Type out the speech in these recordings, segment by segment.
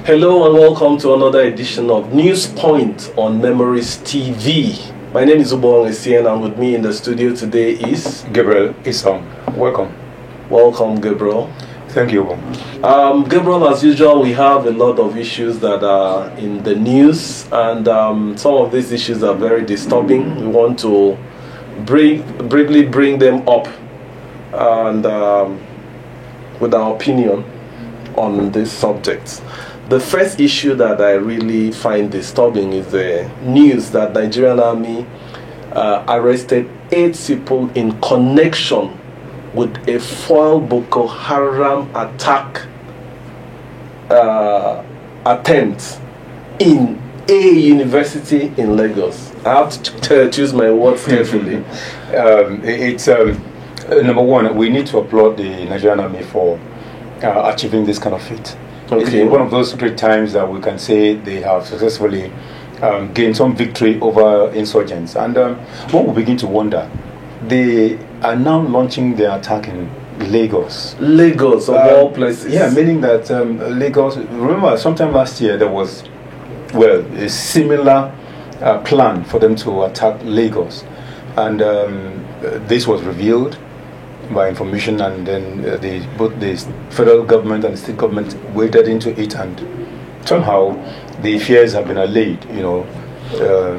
Hello and welcome to another edition of News Point on Memories TV. My name is Ubong Essien and with me in the studio today is Gabriel Isong. Welcome. Welcome, Gabriel. Thank you. Gabriel, as usual, we have a lot of issues that are in the news, and some of these issues are very disturbing. We want to briefly bring them up and with our opinion on this subject. The first issue that I really find disturbing is the news that Nigerian Army arrested 8 people in connection with a foiled Boko Haram attack attempt in a university in Lagos. I have to choose my words carefully. Number one, we need to applaud the Nigerian Army for achieving this kind of feat. Okay. It's one of those great times that we can say they have successfully gained some victory over insurgents. And one will begin to wonder, they are now launching their attack in Lagos. Lagos, of all places. Yeah, meaning that Lagos, remember sometime last year there was, well, a similar plan for them to attack Lagos. And this was revealed by information, and then both the federal government and the state government waded into it, and somehow the fears have been allayed, you know.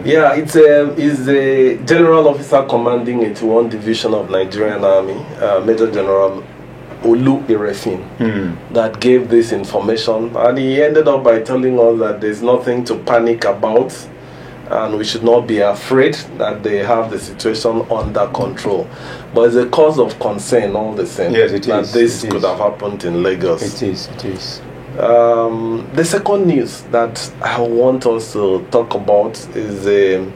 Yeah, it's a general officer commanding 81 Division of Nigerian Army, Major General Olu Irefin, that gave this information, and he ended up by telling us that there's nothing to panic about, and we should not be afraid, that they have the situation under control. But it's a cause of concern all the same. Yes, it that is. This could have happened in Lagos. It is. The second news that I want us to talk about is a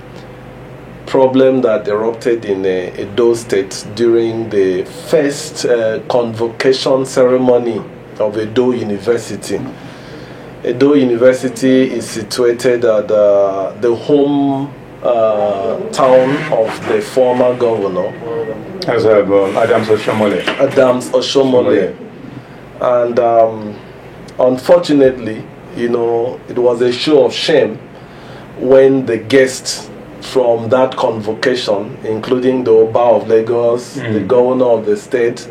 problem that erupted in Edo State during the first convocation ceremony of Edo University. Edo University is situated at the home town of the former governor, Adams Oshomole. And unfortunately, you know, it was a show of shame when the guests from that convocation, including the Oba of Lagos, the governor of the state,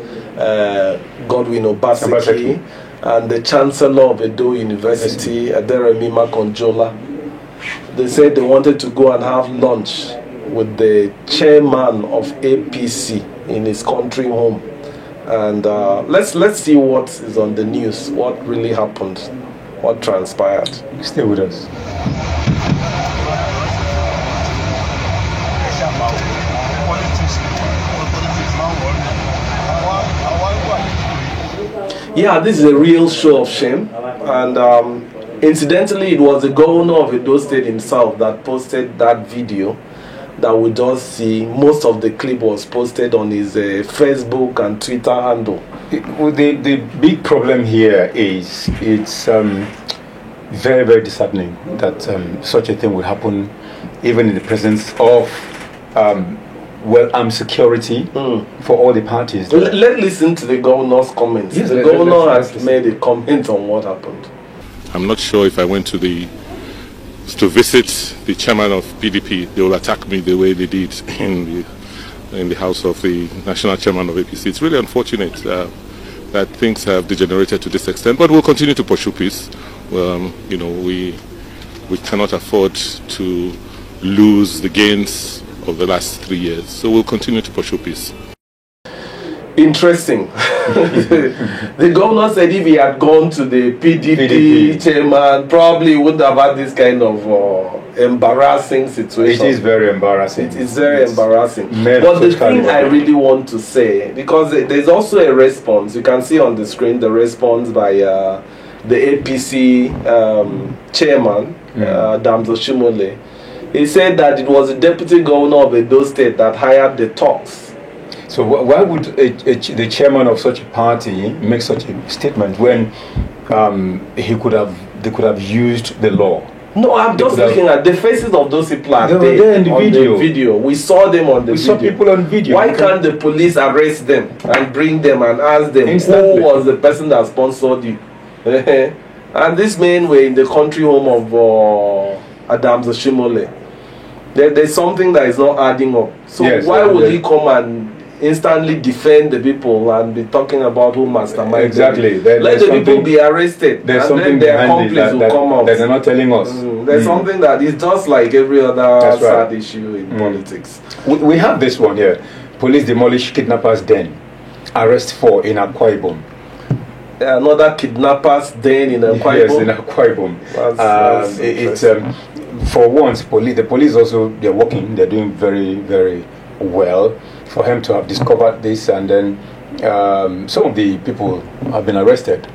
Godwin Obaseki, and the chancellor of Edo University, Aderemi Makonjola, they said they wanted to go and have lunch with the chairman of APC in his country home. And let's see what is on the news, what really happened, what transpired. Stay with us. Yeah, this is a real show of shame, and incidentally, it was the governor of Edo State himself that posted that video that we just see. Most of the clip was posted on his Facebook and Twitter handle. The big problem here is it's very, very disheartening that such a thing would happen even in the presence of well-armed security for all the parties. Let's listen to the governor's comments. Yes, the governor has made a comment on what happened. I'm not sure if I went to visit the chairman of PDP, they will attack me the way they did in the house of the national chairman of APC. It's really unfortunate that things have degenerated to this extent, but we'll continue to pursue peace. You know, we cannot afford to lose the gains of the last 3 years, so we'll continue to pursue peace. Interesting. The governor said if he had gone to the PDP chairman, probably wouldn't have had this kind of embarrassing situation. It is very embarrassing. It is very embarrassing. But the thing I really want to say, because there's also a response, you can see on the screen the response by the APC chairman, Adams Oshomole. He said that it was the deputy governor of Edo State that hired the talks. So why would the chairman of such a party make such a statement when they could have used the law? No, I'm just looking at the faces of those people are there in the video. We saw them on the video. We saw people on video. Why can't the police arrest them and bring them and ask them instantly who was the person that sponsored you? And these men were in the country home of Adams Oshimole. There's something that is not adding up. So Yes, why would he come and instantly defend the people and be talking about who masterminded? Exactly. Let the people be arrested. There's and something then their behind it accomplice will come out. that they're not telling us. There's something that is just like every other That's right. sad issue in politics. We have this one here. Police demolish kidnappers' den. Arrest 4 in Akwa Ibom. Another kidnappers den in Akwa Yes, Ibom. in Akwa Ibom. That's It's for once, the police also, they're working. They're doing very, very well. For him to have discovered this, and then some of the people have been arrested.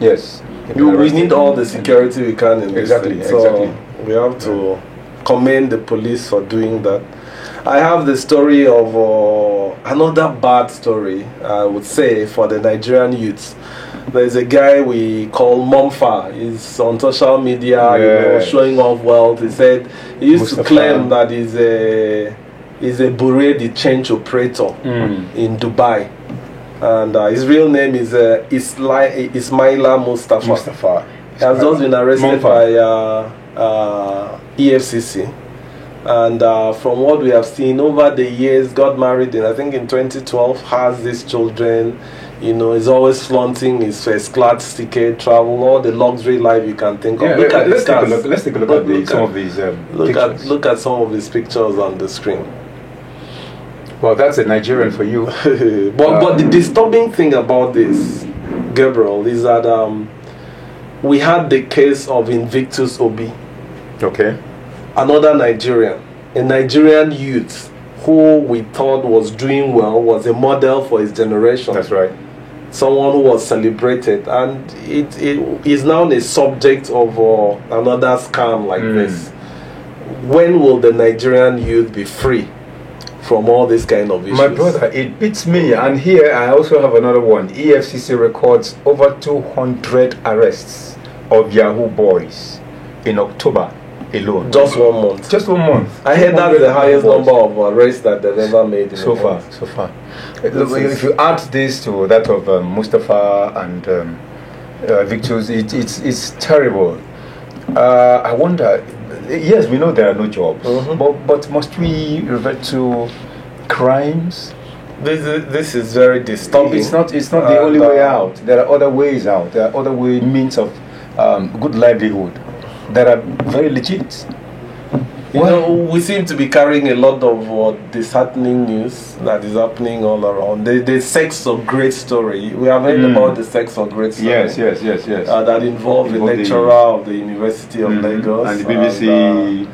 Yes. We need all the security we can in this Exactly, thing. So exactly. we have to commend the police for doing that. I have the story of another bad story, I would say, for the Nigerian youths. There's a guy we call Momfa. He's on social media, Yes. showing off wealth. He said he used Mustafa. to claim that he's a Bureau de change operator in Dubai. And his real name is Ismaila Mustafa. He has just been arrested by EFCC. And from what we have seen over the years, got married in, I think in 2012, has these children, is always flaunting his first class ticket, travel, all the luxury life you can think of. Yeah, let's take a look. Let's take a look at some of these pictures. Look at some of these pictures on the screen. Well, that's a Nigerian for you. but the disturbing thing about this, Gabriel, is that we had the case of Invictus Obi. Okay. Another Nigerian, a Nigerian youth who we thought was doing well, was a model for his generation. That's right. Someone who was celebrated, and it is now a subject of another scam like this. When will the Nigerian youth be free from all this kind of issues? My brother, it beats me. And here I also have another one. EFCC records over 200 arrests of Yahoo boys in October alone. Just 1 month. Just 1 month. I heard that's the highest number of arrests that they've ever made in so a month. far. If you add this to that of Mustafa and Victus, it's terrible. I wonder. Yes, we know there are no jobs, but must we revert to crimes? This is very disturbing. It's not the only way out. There are other ways out. There are other means of good livelihood that are very legit. We seem to be carrying a lot of disheartening news that is happening all around. The sex of great story. We have heard about the sex of great story. Yes. That involved a lecturer of the University of Lagos. And the BBC.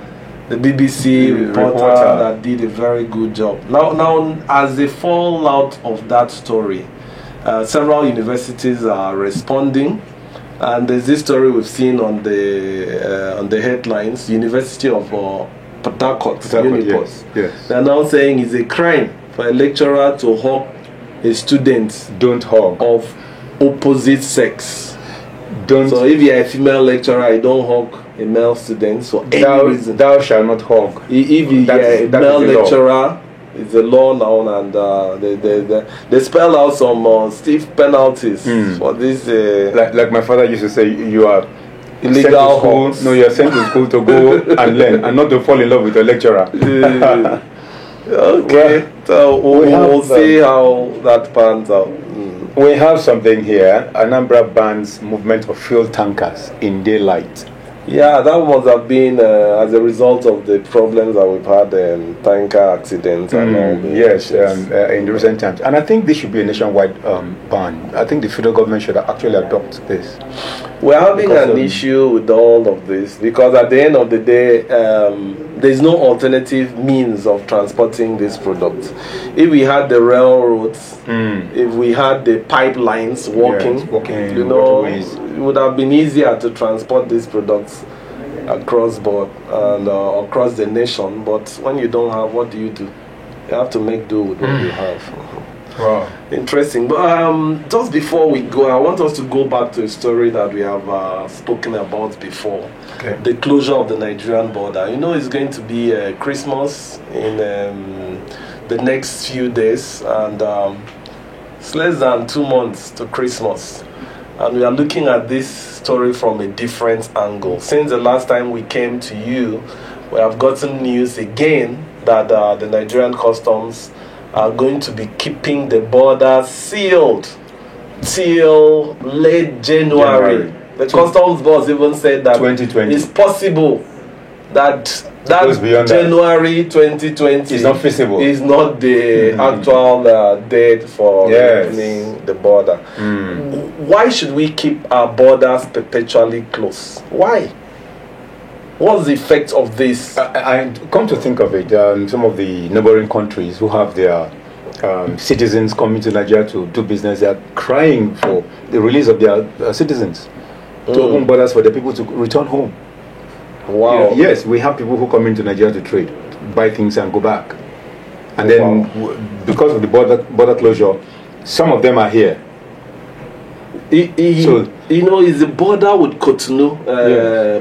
The BBC reporter that did a very good job. Now, as a fallout of that story, several universities are responding. And there's this story we've seen on the headlines. University of Port Harcourt, Unipos. Yes. They're now saying it's a crime for a lecturer to hug a student Don't hug. of opposite sex. Don't. So if you're a female lecturer, you don't hug a male student for any reason. Thou shalt not hug. If you're a male lecturer, it's a law now, and they spell out some stiff penalties for this. Like my father used to say, you are illegal school. No, you are sent to school to go and learn, and not to fall in love with a lecturer. Okay, so we'll see how that pans out. We have something here. Anambra bans movement of fuel tankers in daylight. Yeah, that must have been as a result of the problems that we've had, tanker accidents and all the yes, in recent times. And I think this should be a nationwide ban. I think the federal government should actually adopt this. We're having an issue with all of this because at the end of the day, there's no alternative means of transporting this product. If we had the railroads, if we had the pipelines working, it would have been easier to transport these products across board and across the nation. But when you don't have, what do? You have to make do with what you have. Wow. Interesting. But just before we go, I want us to go back to a story that we have spoken about before. Okay. The closure of the Nigerian border. It's going to be Christmas in the next few days, and it's less than 2 months to Christmas. and we are looking at this story from a different angle. Since the last time we came to you, we have gotten news again that the Nigerian customs are going to be keeping the border sealed till late January. The customs boss even said that 2020. it's possible that January 2020 is not feasible. Is not the actual date for opening the border. Why should we keep our borders perpetually closed? Why? What's the effect of this? I come to think of it, some of the neighboring countries who have their citizens coming to Nigeria to do business, they are crying for the release of their citizens to open borders for the people to return home. Wow. Yes, we have people who come into Nigeria to trade, buy things and go back. And then because of the border closure, some of them are here. So, you know, is the border with Cotonou,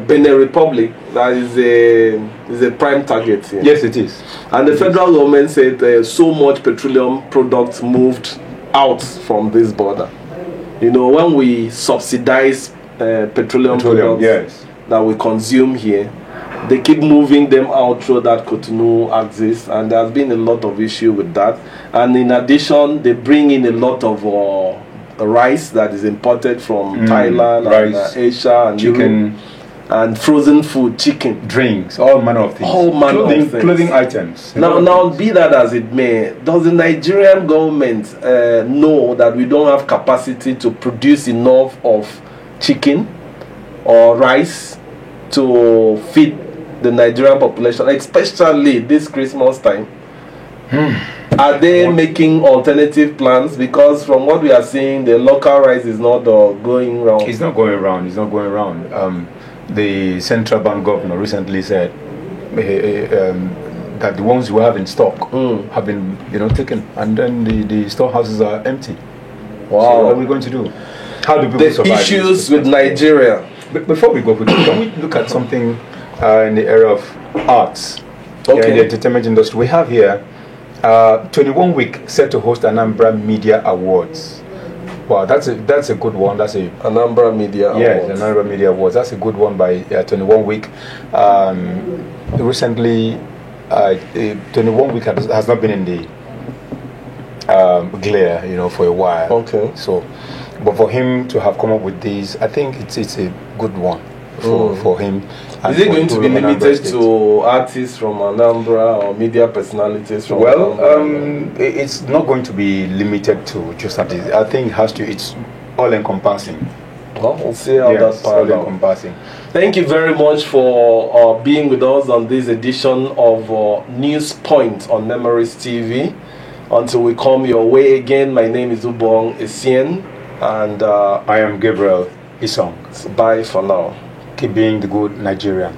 Benin Republic, that is a prime target here. Yes, it is. And the federal government said so much petroleum products moved out from this border. You know, when we subsidize petroleum products that we consume here, they keep moving them out through that Cotonou axis, and there has been a lot of issue with that. And in addition, they bring in a lot of rice that is imported from Thailand and Asia, and chicken, Europe, and frozen food, chicken, drinks, all manner of things, all manner of things. Clothing items. Now, be that as it may, does the Nigerian government know that we don't have capacity to produce enough of chicken or rice to feed the Nigerian population, especially this Christmas time? Are they making alternative plans? Because from what we are seeing, the local rice is not going round. It's not going around. It's not going around. The central bank governor recently said that the ones we have in stock have been, taken, and then the storehouses are empty. Wow! So what are we going to do? How do people survive? The issues with Nigeria. But before we go, can we look at something in the area of arts? Okay. In the entertainment industry, we have here 21 Week set to host Anambra Media Awards. Wow, that's a good one. That's a Anambra Media Awards. Yes, Anambra Media Awards. That's a good one by 21 Week. Recently, 21 Week has not been in the glare, for a while. Okay. So, but for him to have come up with these, I think it's a good one for him. Is it going to be limited to artists from Anambra or media personalities from Anambra? It's not going to be limited to just artists. I think it's all encompassing. Well, we'll see how that pans out. Encompassing. Thank you very much for being with us on this edition of News Point on Memories TV. Until we come your way again, my name is Ubong Essien, and I am Gabriel Isong. Bye for now. Keep being the good Nigerian.